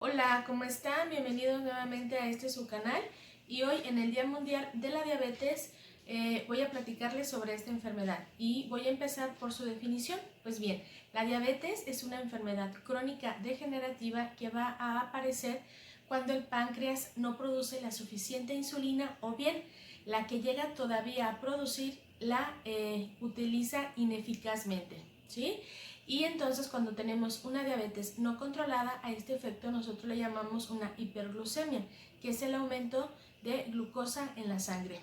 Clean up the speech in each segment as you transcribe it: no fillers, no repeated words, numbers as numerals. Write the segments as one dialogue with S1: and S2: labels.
S1: Hola, ¿cómo están? Bienvenidos nuevamente a su canal y hoy en el Día Mundial de la Diabetes voy a platicarles sobre esta enfermedad y voy a empezar por su definición. Pues bien, la diabetes es una enfermedad crónica degenerativa que va a aparecer cuando el páncreas no produce la suficiente insulina o bien la que llega todavía a producir la utiliza ineficazmente, ¿sí? Y entonces cuando tenemos una diabetes no controlada, a este efecto nosotros le llamamos una hiperglucemia, que es el aumento de glucosa en la sangre.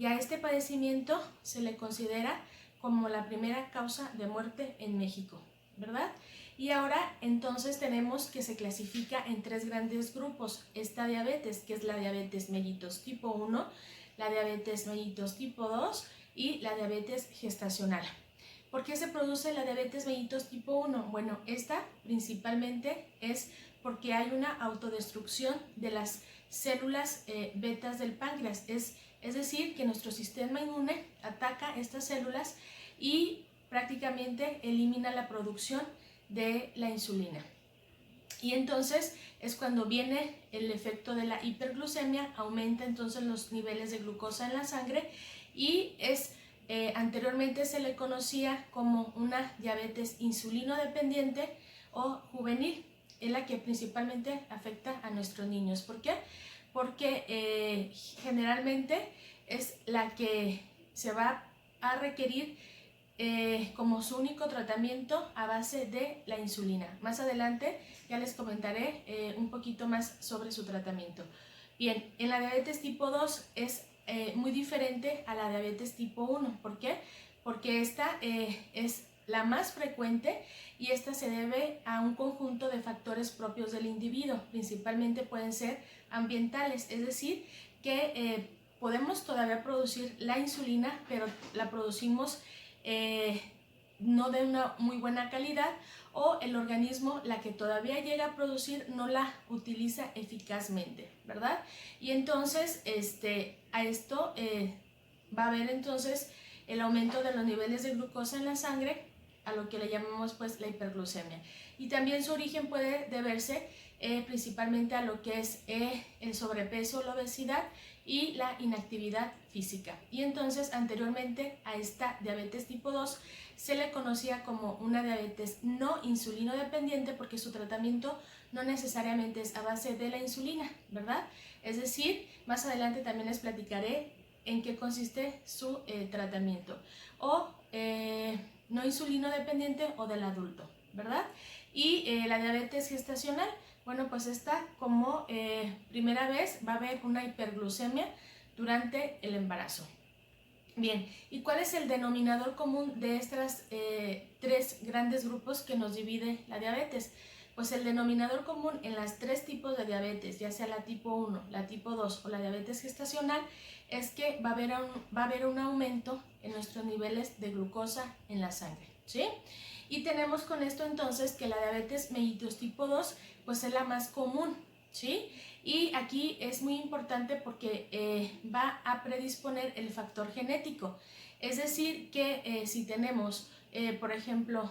S1: Y a este padecimiento se le considera como la primera causa de muerte en México, ¿verdad? Y ahora entonces tenemos que se clasifica en tres grandes grupos esta diabetes, que es la diabetes mellitus tipo 1, la diabetes mellitus tipo 2 y la diabetes gestacional. ¿Por qué se produce la diabetes mellitus tipo 1? Bueno, esta principalmente es porque hay una autodestrucción de las células betas del páncreas, es decir, que nuestro sistema inmune ataca estas células y prácticamente elimina la producción de la insulina. Y entonces es cuando viene el efecto de la hiperglucemia, aumenta entonces los niveles de glucosa en la sangre y anteriormente se le conocía como una diabetes insulino dependiente o juvenil, en la que principalmente afecta a nuestros niños. ¿Por qué? Porque generalmente es la que se va a requerir como su único tratamiento a base de la insulina. Más adelante ya les comentaré un poquito más sobre su tratamiento. Bien, en la diabetes tipo 2 es muy diferente a la diabetes tipo 1. ¿Por qué? Porque esta es la más frecuente y esta se debe a un conjunto de factores propios del individuo. Principalmente pueden ser ambientales, es decir, que podemos todavía producir la insulina, pero la producimos no de una muy buena calidad, o el organismo, la que todavía llega a producir, no la utiliza eficazmente, ¿verdad? Y entonces a esto va a haber entonces el aumento de los niveles de glucosa en la sangre, a lo que le llamamos pues la hiperglucemia. Y también su origen puede deberse principalmente a lo que es el sobrepeso, la obesidad y la inactividad física. Y entonces anteriormente a esta diabetes tipo 2 se le conocía como una diabetes no insulino dependiente, porque su tratamiento no necesariamente es a base de la insulina, ¿verdad? Es decir, más adelante también les platicaré en qué consiste su tratamiento. O no insulino dependiente o del adulto, ¿verdad? Y la diabetes gestacional, bueno, pues esta como primera vez va a haber una hiperglucemia durante el embarazo. Bien, ¿y cuál es el denominador común de estos tres grandes grupos que nos divide la diabetes? Pues el denominador común en las tres tipos de diabetes, ya sea la tipo 1, la tipo 2 o la diabetes gestacional, es que va a haber un aumento en nuestros niveles de glucosa en la sangre, ¿sí? Y tenemos con esto entonces que la diabetes mellitus tipo 2 pues es la más común, ¿sí? Y aquí es muy importante porque va a predisponer el factor genético. Es decir, que si tenemos, por ejemplo,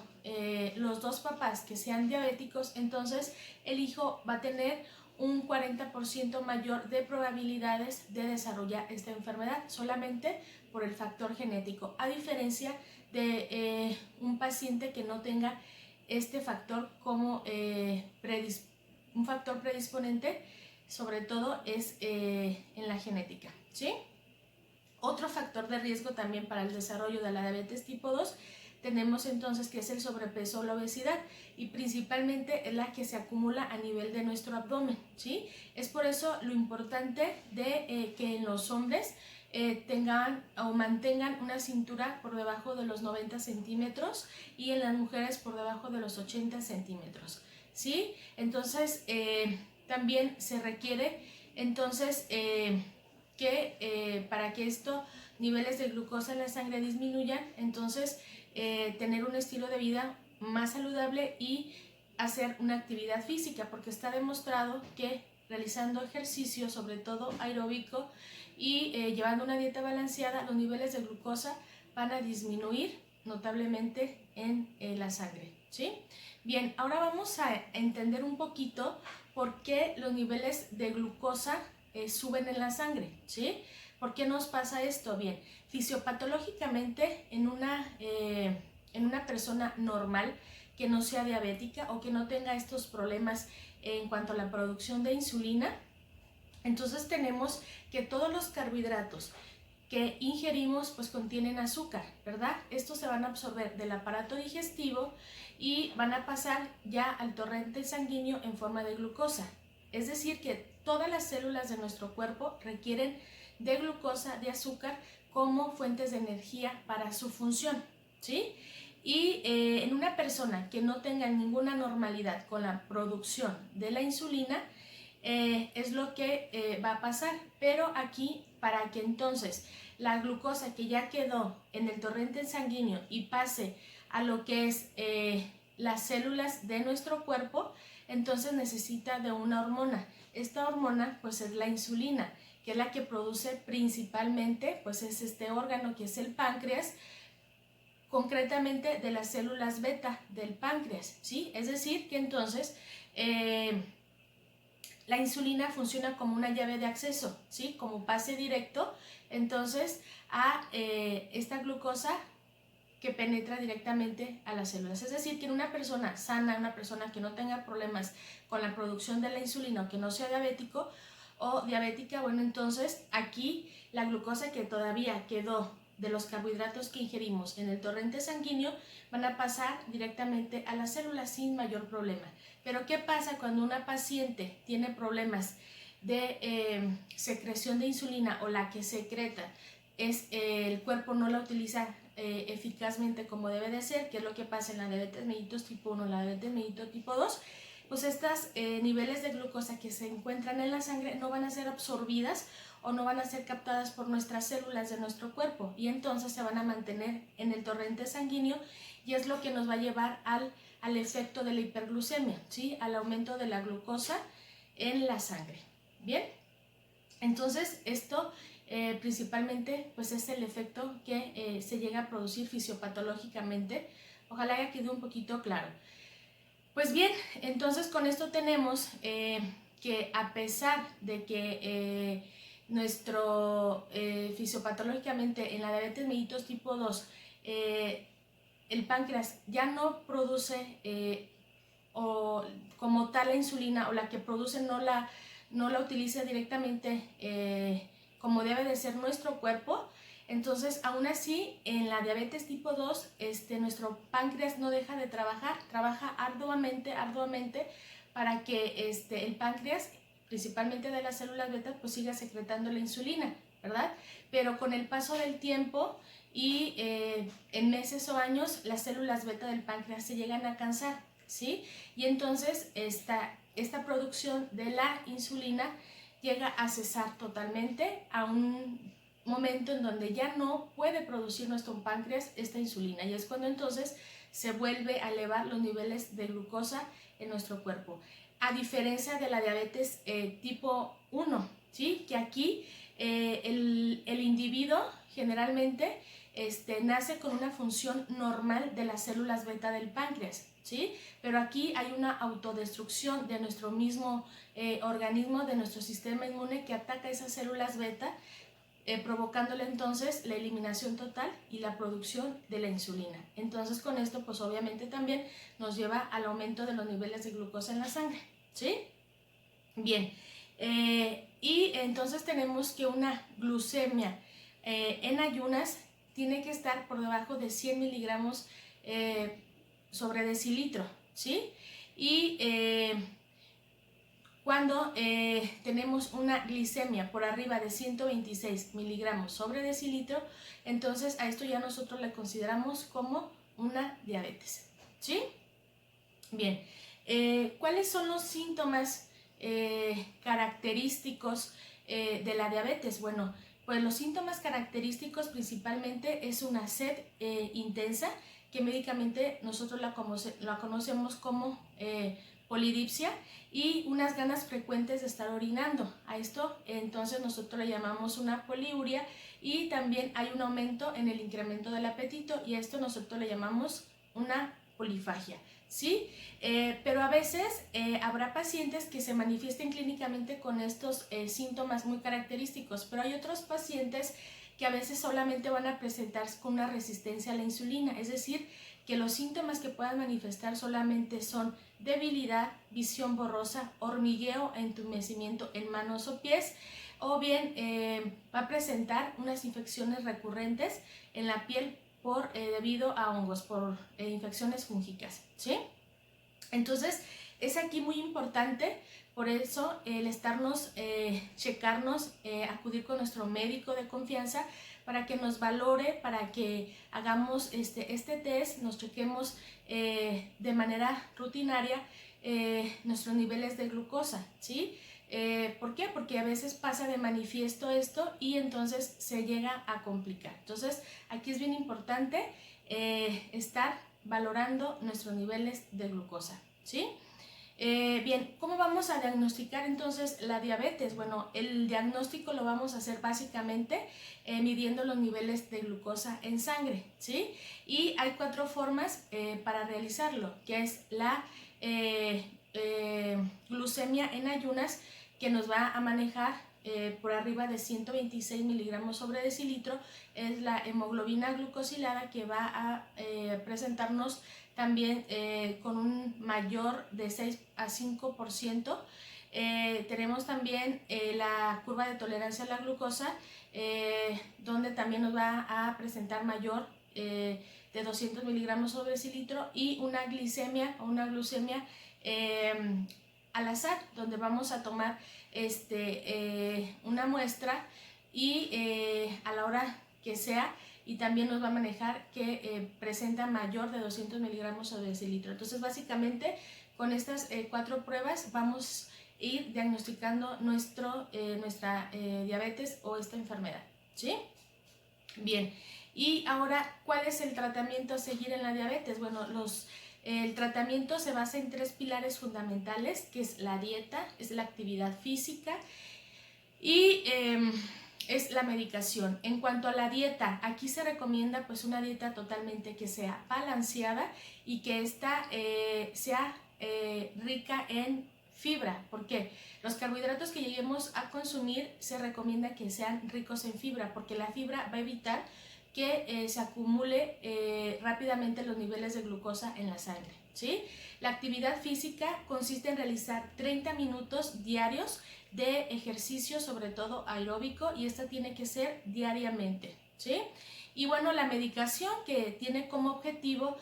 S1: los dos papás que sean diabéticos, entonces el hijo va a tener un 40% mayor de probabilidades de desarrollar esta enfermedad solamente por el factor genético, a diferencia de un paciente que no tenga este factor como un factor predisponente, sobre todo es en la genética, ¿sí? Otro factor de riesgo también para el desarrollo de la diabetes tipo 2 tenemos entonces que es el sobrepeso o la obesidad, y principalmente es la que se acumula a nivel de nuestro abdomen, ¿sí? Es por eso lo importante de que en los hombres tengan o mantengan una cintura por debajo de los 90 centímetros y en las mujeres por debajo de los 80 centímetros, ¿sí? Entonces también se requiere entonces que para que estos niveles de glucosa en la sangre disminuyan, entonces tener un estilo de vida más saludable y hacer una actividad física, porque está demostrado que realizando ejercicio, sobre todo aeróbico, y llevando una dieta balanceada, los niveles de glucosa van a disminuir notablemente en la sangre, ¿sí? Bien, ahora vamos a entender un poquito por qué los niveles de glucosa suben en la sangre, ¿sí? ¿Por qué nos pasa esto? Bien, fisiopatológicamente en una persona normal que no sea diabética o que no tenga estos problemas en cuanto a la producción de insulina, entonces tenemos que todos los carbohidratos que ingerimos pues contienen azúcar, ¿verdad? Estos se van a absorber del aparato digestivo y van a pasar ya al torrente sanguíneo en forma de glucosa. Es decir, que todas las células de nuestro cuerpo requieren de glucosa, de azúcar, como fuentes de energía para su función, ¿sí? Y en una persona que no tenga ninguna normalidad con la producción de la insulina, es lo que va a pasar. Pero aquí, para que entonces la glucosa que ya quedó en el torrente sanguíneo y pase a lo que es las células de nuestro cuerpo, entonces necesita de una hormona. Esta hormona pues es la insulina, que es la que produce principalmente, pues es este órgano que es el páncreas, concretamente de las células beta del páncreas, ¿sí? Es decir, que entonces la insulina funciona como una llave de acceso, ¿sí? Como pase directo, entonces, a esta glucosa que penetra directamente a las células. Es decir, que en una persona sana, una persona que no tenga problemas con la producción de la insulina o que no sea diabético o diabética, bueno, entonces aquí la glucosa que todavía quedó de los carbohidratos que ingerimos en el torrente sanguíneo van a pasar directamente a las células sin mayor problema. Pero ¿qué pasa cuando una paciente tiene problemas de secreción de insulina o la que secreta el cuerpo no la utiliza eficazmente como debe de ser, que es lo que pasa en la diabetes mellitus tipo 1, la diabetes mellitus tipo 2, pues estos niveles de glucosa que se encuentran en la sangre no van a ser absorbidas o no van a ser captadas por nuestras células de nuestro cuerpo y entonces se van a mantener en el torrente sanguíneo y es lo que nos va a llevar al efecto de la hiperglucemia, ¿sí? Al aumento de la glucosa en la sangre. Bien, entonces esto principalmente pues es el efecto que se llega a producir fisiopatológicamente. Ojalá haya quedado un poquito claro. Pues bien, entonces con esto tenemos que a pesar de que nuestro fisiopatológicamente en la diabetes mellitus tipo 2 el páncreas ya no produce o como tal la insulina o la que produce no la utiliza directamente como debe de ser nuestro cuerpo, entonces aún así en la diabetes tipo 2 nuestro páncreas no deja de trabajar, trabaja arduamente para que el páncreas, principalmente de las células beta, pues siga secretando la insulina, ¿verdad? Pero con el paso del tiempo y en meses o años las células beta del páncreas se llegan a cansar, ¿sí? Y entonces esta producción de la insulina llega a cesar totalmente a un momento en donde ya no puede producir nuestro páncreas esta insulina y es cuando entonces se vuelve a elevar los niveles de glucosa en nuestro cuerpo. A diferencia de la diabetes tipo 1, ¿sí? Que aquí el individuo generalmente nace con una función normal de las células beta del páncreas, ¿sí? Pero aquí hay una autodestrucción de nuestro mismo organismo, de nuestro sistema inmune que ataca esas células beta, provocándole entonces la eliminación total y la producción de la insulina. Entonces con esto pues obviamente también nos lleva al aumento de los niveles de glucosa en la sangre, ¿sí? Bien, y entonces tenemos que una glucemia en ayunas tiene que estar por debajo de 100 miligramos sobre decilitro, ¿sí? Y cuando tenemos una glicemia por arriba de 126 miligramos sobre decilitro, entonces a esto ya nosotros le consideramos como una diabetes, ¿sí? Bien, ¿cuáles son los síntomas característicos de la diabetes? Bueno, pues los síntomas característicos principalmente es una sed intensa, que médicamente nosotros la conocemos como polidipsia, y unas ganas frecuentes de estar orinando. A esto entonces nosotros le llamamos una poliuria, y también hay un aumento en el incremento del apetito y a esto nosotros le llamamos una polifagia. ¿sí? Pero a veces habrá pacientes que se manifiesten clínicamente con estos síntomas muy característicos, pero hay otros pacientes que a veces solamente van a presentarse con una resistencia a la insulina, es decir, que los síntomas que puedan manifestar solamente son debilidad, visión borrosa, hormigueo, entumecimiento en manos o pies, o bien va a presentar unas infecciones recurrentes en la piel debido a hongos, por infecciones fúngicas, ¿sí? Entonces, es aquí muy importante, por eso el estarnos, checarnos, acudir con nuestro médico de confianza para que nos valore, para que hagamos este test, nos chequemos de manera rutinaria nuestros niveles de glucosa, ¿sí? ¿Por qué? Porque a veces pasa de manifiesto esto y entonces se llega a complicar. Entonces, aquí es bien importante estar valorando nuestros niveles de glucosa, ¿sí? Bien, ¿cómo vamos a diagnosticar entonces la diabetes? Bueno, el diagnóstico lo vamos a hacer básicamente midiendo los niveles de glucosa en sangre, ¿sí? Y hay 4 formas para realizarlo, que es la glucemia en ayunas, que nos va a manejar por arriba de 126 miligramos sobre decilitro, es la hemoglobina glucosilada, que va a presentarnos también con un mayor de 6 a 5%. Tenemos también la curva de tolerancia a la glucosa, donde también nos va a presentar mayor de 200 miligramos sobre decilitro, y una glicemia o una glucemia al azar, donde vamos a tomar una muestra y a la hora que sea, y también nos va a manejar que presenta mayor de 200 miligramos sobre decilitro. Entonces, básicamente, con estas 4 pruebas vamos a ir diagnosticando nuestra diabetes o esta enfermedad, ¿sí? Bien, y ahora, ¿cuál es el tratamiento a seguir en la diabetes? Bueno, el tratamiento se basa en 3 pilares fundamentales, que es la dieta, es la actividad física y es la medicación. En cuanto a la dieta, aquí se recomienda pues una dieta totalmente que sea balanceada y que esta sea rica en fibra. ¿Por qué? Los carbohidratos que lleguemos a consumir se recomienda que sean ricos en fibra, porque la fibra va a evitar que se acumule rápidamente los niveles de glucosa en la sangre, ¿sí? La actividad física consiste en realizar 30 minutos diarios de ejercicio, sobre todo aeróbico, y esta tiene que ser diariamente, ¿sí? Y bueno, la medicación, que tiene como objetivo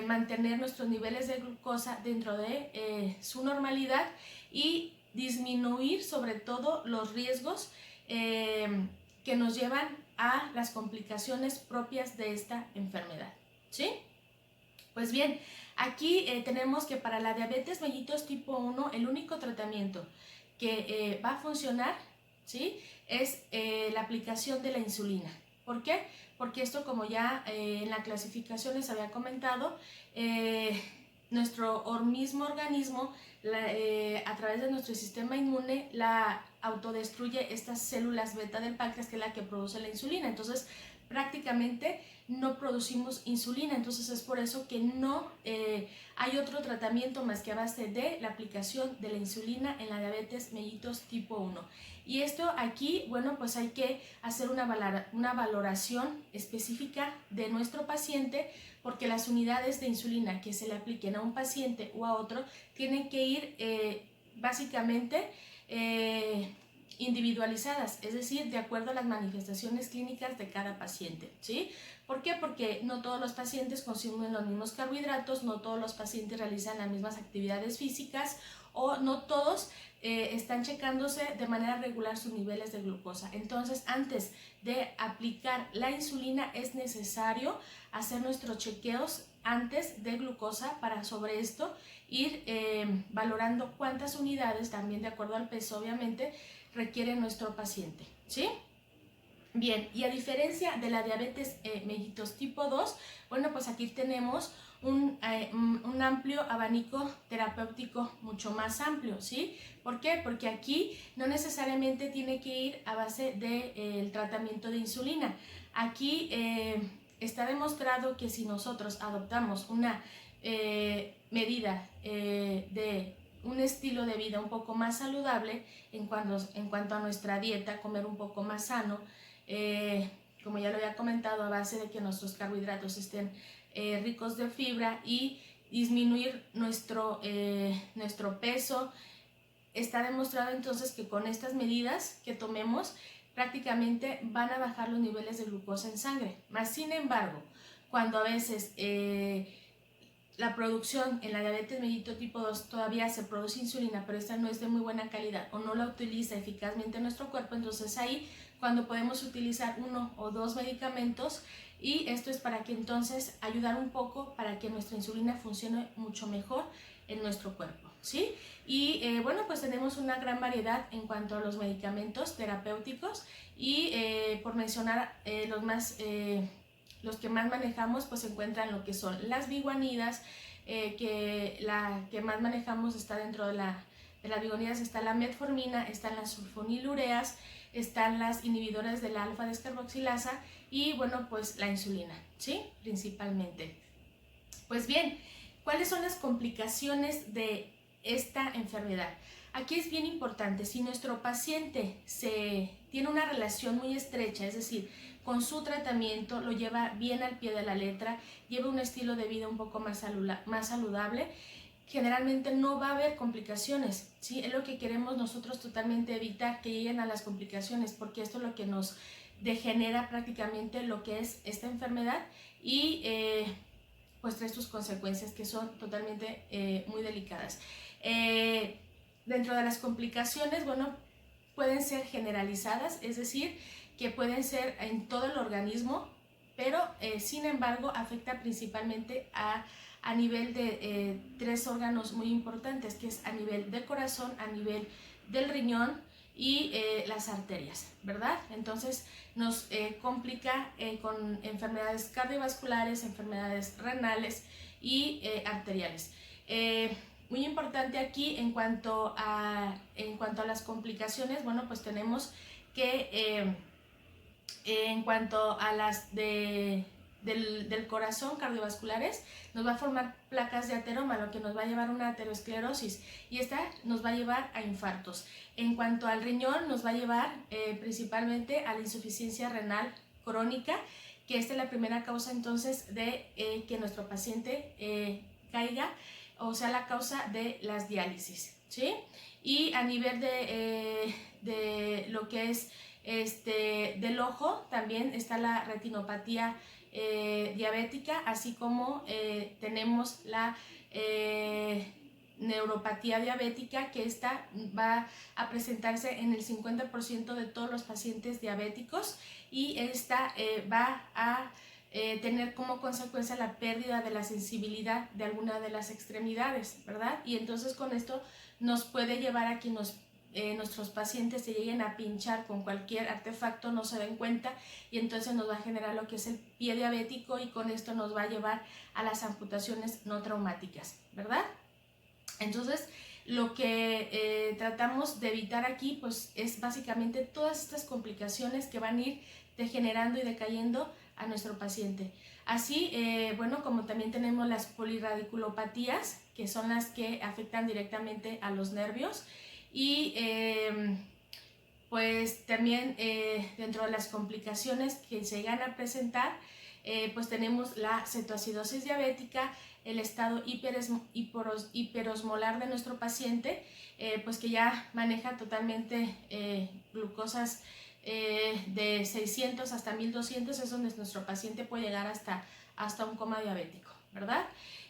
S1: mantener nuestros niveles de glucosa dentro de su normalidad y disminuir sobre todo los riesgos que nos llevan a las complicaciones propias de esta enfermedad, ¿sí? Pues bien, aquí tenemos que para la diabetes mellitus tipo 1, el único tratamiento que va a funcionar, ¿sí?, es la aplicación de la insulina. ¿Por qué? Porque esto, como ya en la clasificación les había comentado, nuestro mismo organismo, a través de nuestro sistema inmune, la autodestruye estas células beta del páncreas, que es la que produce la insulina. Entonces, prácticamente no producimos insulina. Entonces, es por eso que no hay otro tratamiento más que a base de la aplicación de la insulina en la diabetes mellitus tipo 1. Y esto aquí, bueno, pues hay que hacer una valoración específica de nuestro paciente, porque las unidades de insulina que se le apliquen a un paciente o a otro tienen que ir básicamente individualizadas, es decir, de acuerdo a las manifestaciones clínicas de cada paciente, ¿sí? ¿Por qué? Porque no todos los pacientes consumen los mismos carbohidratos, no todos los pacientes realizan las mismas actividades físicas, o no todos están checándose de manera regular sus niveles de glucosa. Entonces, antes de aplicar la insulina, es necesario hacer nuestros chequeos antes de glucosa, para sobre esto ir valorando cuántas unidades, también de acuerdo al peso obviamente, requiere nuestro paciente, ¿sí? Bien, y a diferencia de la diabetes mellitus tipo 2, bueno, pues aquí tenemos un amplio abanico terapéutico, mucho más amplio, ¿sí? ¿Por qué? Porque aquí no necesariamente tiene que ir a base del tratamiento de insulina. Aquí está demostrado que si nosotros adoptamos una medida de un estilo de vida un poco más saludable en cuanto a nuestra dieta, comer un poco más sano, como ya lo había comentado, a base de que nuestros carbohidratos estén ricos de fibra y disminuir nuestro peso. Está demostrado entonces que con estas medidas que tomemos prácticamente van a bajar los niveles de glucosa en sangre. Más sin embargo, cuando a veces la producción en la diabetes mellitus tipo 2 todavía se produce insulina, pero esta no es de muy buena calidad o no la utiliza eficazmente nuestro cuerpo, entonces ahí cuando podemos utilizar 1 o 2 medicamentos, y esto es para que entonces ayudar un poco para que nuestra insulina funcione mucho mejor en nuestro cuerpo, ¿sí? Y bueno, pues tenemos una gran variedad en cuanto a los medicamentos terapéuticos y por mencionar los que más manejamos, pues se encuentran lo que son las biguanidas, que la que más manejamos está dentro de las biguanidas, está la metformina, están las sulfonilureas, están las inhibidoras de la alfa-descarboxilasa y bueno, pues la insulina, ¿sí? Principalmente. Pues bien, ¿cuáles son las complicaciones de esta enfermedad? Aquí es bien importante, si nuestro paciente tiene una relación muy estrecha, es decir, con su tratamiento lo lleva bien al pie de la letra, lleva un estilo de vida un poco más saludable, generalmente no va a haber complicaciones, ¿sí? Es lo que queremos nosotros totalmente evitar, que lleguen a las complicaciones, porque esto es lo que nos degenera prácticamente lo que es esta enfermedad y pues trae sus consecuencias que son totalmente muy delicadas. Dentro de las complicaciones, bueno, pueden ser generalizadas, es decir, que pueden ser en todo el organismo, pero sin embargo afecta principalmente a nivel de 3 órganos muy importantes, que es a nivel del corazón, a nivel del riñón y las arterias, ¿verdad? Entonces nos complica con enfermedades cardiovasculares, enfermedades renales y arteriales. Muy importante aquí en cuanto a las complicaciones, bueno, pues tenemos que en cuanto a las del corazón, cardiovasculares, nos va a formar placas de ateroma, lo que nos va a llevar a una aterosclerosis, y esta nos va a llevar a infartos. En cuanto al riñón, nos va a llevar principalmente a la insuficiencia renal crónica, que esta es la primera causa entonces de que nuestro paciente caiga, o sea, la causa de las diálisis, ¿sí? Y a nivel de lo que es del ojo, también está la retinopatía diabética, así como tenemos la neuropatía diabética, que esta va a presentarse en el 50% de todos los pacientes diabéticos, y esta va a tener como consecuencia la pérdida de la sensibilidad de alguna de las extremidades, ¿verdad? Y entonces con esto nos puede llevar a que nuestros pacientes se lleguen a pinchar con cualquier artefacto, no se den cuenta, y entonces nos va a generar lo que es el pie diabético, y con esto nos va a llevar a las amputaciones no traumáticas, ¿verdad? Entonces lo que tratamos de evitar aquí pues es básicamente todas estas complicaciones que van a ir degenerando y decayendo a nuestro paciente. Así, bueno, como también tenemos las polirradiculopatías, que son las que afectan directamente a los nervios, y pues también dentro de las complicaciones que se llegan a presentar, pues tenemos la cetoacidosis diabética, el estado hiperosmolar de nuestro paciente, pues que ya maneja totalmente glucosas de 600 hasta 1200, es donde nuestro paciente puede llegar hasta un coma diabético, ¿verdad?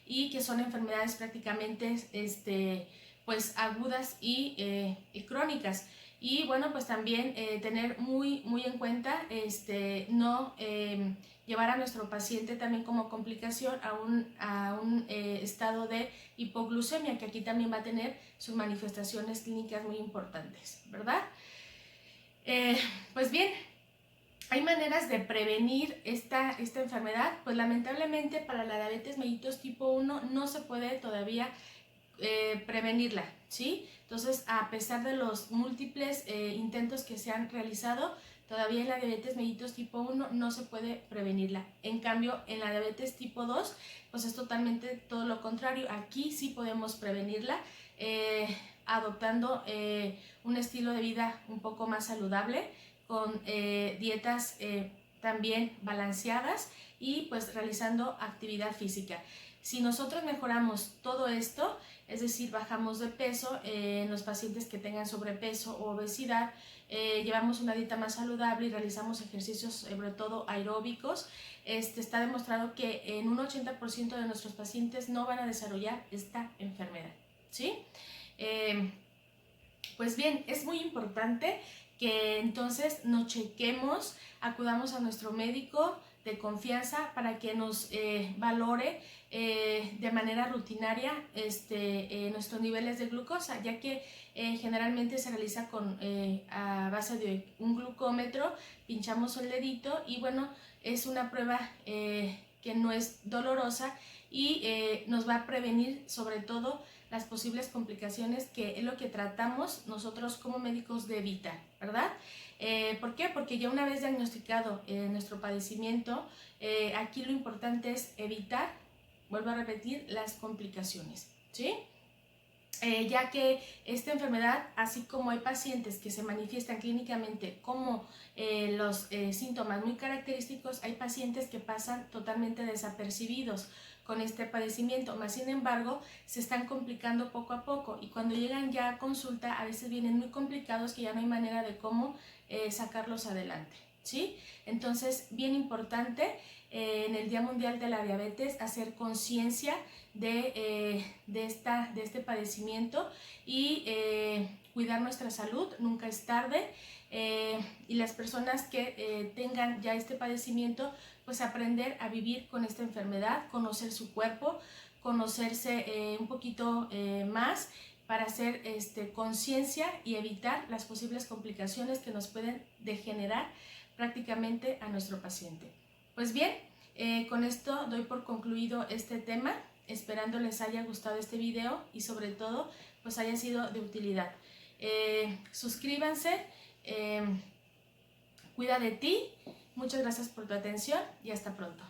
S1: Y que son enfermedades prácticamente pues agudas y crónicas. Y bueno, pues también tener muy en cuenta no llevar a nuestro paciente también como complicación a un estado de hipoglucemia, que aquí también va a tener sus manifestaciones clínicas muy importantes, ¿verdad? Pues bien, ¿hay maneras de prevenir esta enfermedad? Pues lamentablemente para la diabetes mellitus tipo 1 no se puede todavía prevenirla, ¿sí? Entonces, a pesar de los múltiples intentos que se han realizado, Todavía en la diabetes mellitus tipo 1 no se puede prevenirla. En cambio, en la diabetes tipo 2, pues es totalmente todo lo contrario. Aquí sí podemos prevenirla adoptando un estilo de vida un poco más saludable, con dietas también balanceadas y pues realizando actividad física. Si nosotros mejoramos todo esto, es decir, bajamos de peso en los pacientes que tengan sobrepeso o obesidad, llevamos una dieta más saludable y realizamos ejercicios sobre todo aeróbicos, está demostrado que en un 80% de nuestros pacientes no van a desarrollar esta enfermedad, ¿sí? Pues bien, es muy importante que entonces nos chequemos, acudamos a nuestro médico de confianza para que nos valore de manera rutinaria nuestros niveles de glucosa, ya que generalmente se realiza a base de un glucómetro, pinchamos el dedito y bueno, es una prueba que no es dolorosa y nos va a prevenir sobre todo las posibles complicaciones, que es lo que tratamos nosotros como médicos de evitar, ¿verdad? ¿Por qué? Porque ya una vez diagnosticado nuestro padecimiento, aquí lo importante es evitar, vuelvo a repetir, las complicaciones, ¿sí? Ya que esta enfermedad, así como hay pacientes que se manifiestan clínicamente como los síntomas muy característicos, hay pacientes que pasan totalmente desapercibidos con este padecimiento, más sin embargo se están complicando poco a poco y cuando llegan ya a consulta a veces vienen muy complicados que ya no hay manera de cómo sacarlos adelante, ¿sí? Entonces, bien importante en el Día Mundial de la Diabetes hacer conciencia de este padecimiento y cuidar nuestra salud, nunca es tarde, y las personas que tengan ya este padecimiento, pues aprender a vivir con esta enfermedad, conocer su cuerpo, conocerse un poquito más para hacer conciencia y evitar las posibles complicaciones que nos pueden degenerar prácticamente a nuestro paciente. Pues bien, con esto doy por concluido este tema, esperando les haya gustado este video y sobre todo pues haya sido de utilidad. Suscríbanse, cuida de ti, muchas gracias por tu atención y hasta pronto.